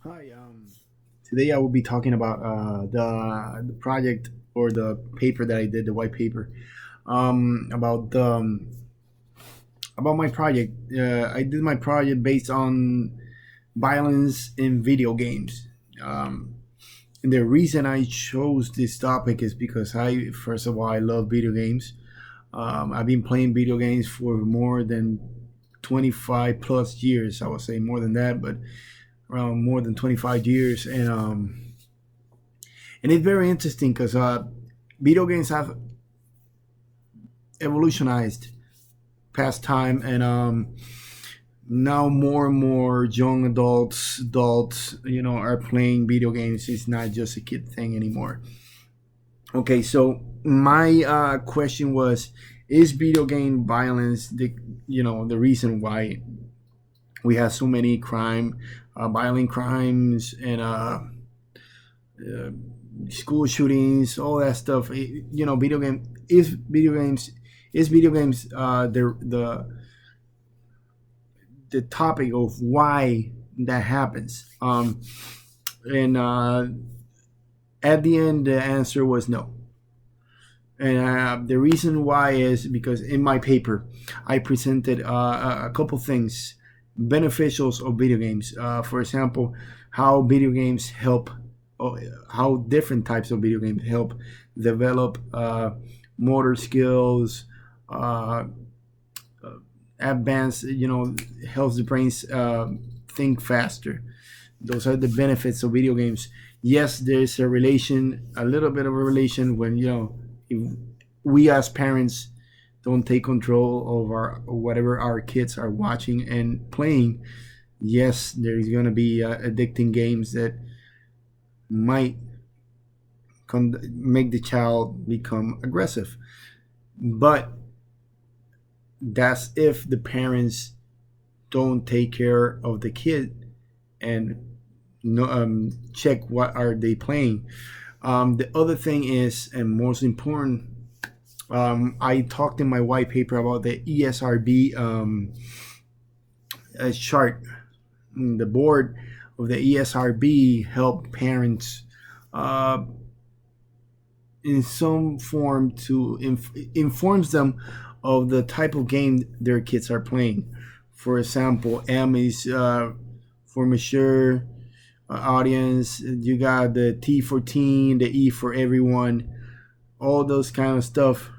Hi. Today I will be talking about the project or the paper that I did, the white paper, about about my project. I did my project based on violence in video games. Um, and the reason I chose this topic is because first of all, I love video games. I've been playing video games for more than 25 plus years. I would say more than that, but around more than 25 years. And it's very interesting because video games have evolutionized past time, and now more and more young adults, are playing video games. It's not just a kid thing anymore. Okay, so my question was: is video game violence the reason why we have so many violent crimes, and uh, school shootings, all that stuff? Video game is video games the topic of why that happens. And At the end, the answer was no. And the reason why is because in my paper, I presented a couple things, beneficials of video games. For example, how video games help, oh, how different types of video games help develop motor skills, uh, advance, helps the brains think faster. Those are the benefits of video games. Yes, there's a little bit of a relation when if we as parents don't take control of our whatever our kids are watching and playing. Yes, there's gonna be addicting games that might make the child become aggressive. But that's if the parents don't take care of the kid and no, check what are they playing. The other thing is, and most important, I talked in my white paper about the ESRB chart. The board of the ESRB help parents uh, in some form to informs them of the type of game their kids are playing. For example, M is for mature audience. You got the T for teen, the E for everyone. All those kind of stuff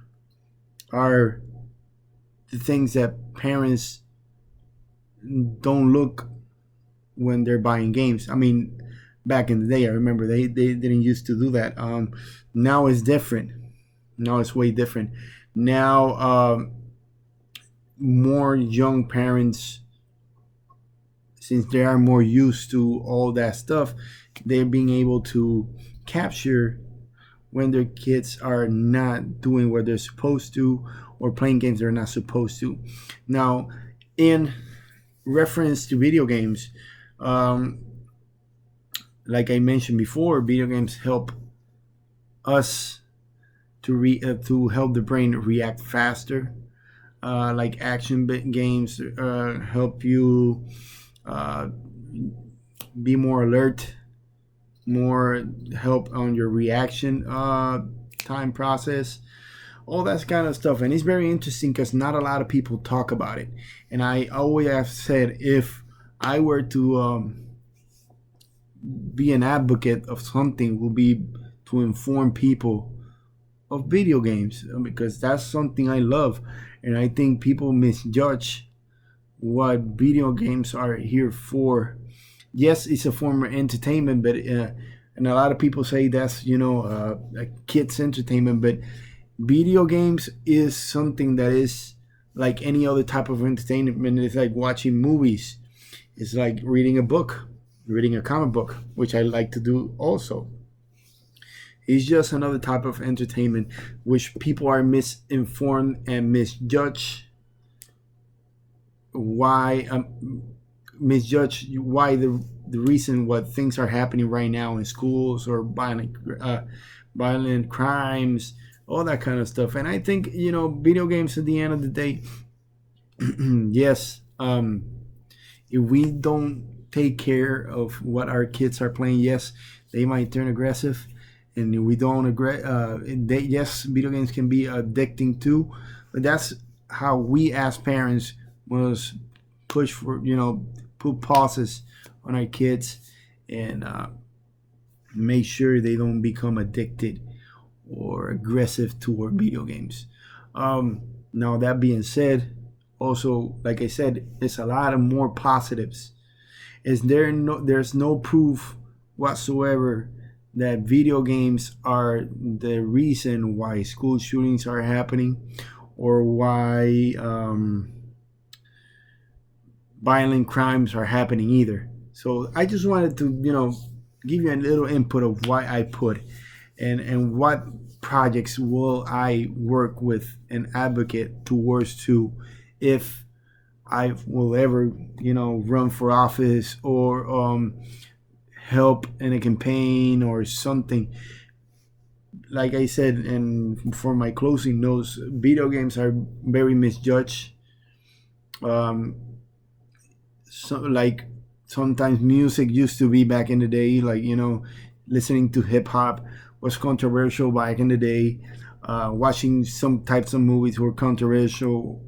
are the things that parents don't look when they're buying games. I mean, back in the day, I remember they didn't used to do that. Now it's different. Now it's way different. Now, more young parents, since they are more used to all that stuff, they're being able to capture when their kids are not doing what they're supposed to or playing games they're not supposed to. Now, in reference to video games, um, like I mentioned before, video games help us to help the brain react faster. Like action games help you uh, be more alert, more help on your reaction time process, all that kind of stuff. And it's very interesting because not a lot of people talk about it. And I always have said, if I were to be an advocate of something, will be to inform people of video games, because that's something I love. And I think people misjudge what video games are here for. Yes, it's a form of entertainment, but and a lot of people say that's a kids entertainment, but video games is something that is like any other type of entertainment. It's like watching movies. It's like reading a book, reading a comic book, which I like to do also. It's just another type of entertainment which people are misinformed and misjudge why misjudge why the reason what things are happening right now in schools, or violent crimes, all that kind of stuff. And I think video games at the end of the day, yes, if we don't take care of what our kids are playing. Yes, they might turn aggressive, and we don't agree. Yes, video games can be addicting too, but that's how we as parents must push for, put pauses on our kids, and make sure they don't become addicted or aggressive toward video games. Now that being said, also like I said, it's a lot of more positives. There's no proof whatsoever that video games are the reason why school shootings are happening, or why violent crimes are happening either. So I just wanted to, give you a little input of why I put, and what projects will I work with and advocate towards to, if I will ever, run for office, or help in a campaign or something. Like I said, and for my closing notes, video games are very misjudged. Um, so like sometimes music used to be back in the day, like listening to hip hop was controversial back in the day. Watching some types of movies were controversial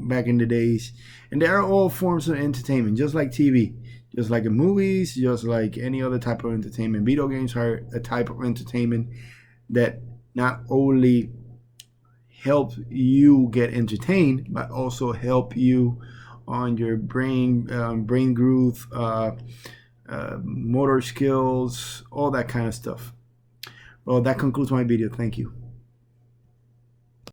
back in the days, and they are all forms of entertainment, just like TV, just like in movies, just like any other type of entertainment. Video games are a type of entertainment that not only help you get entertained, but also help you on your brain growth, motor skills, all that kind of stuff. Well, that concludes my video. Thank you.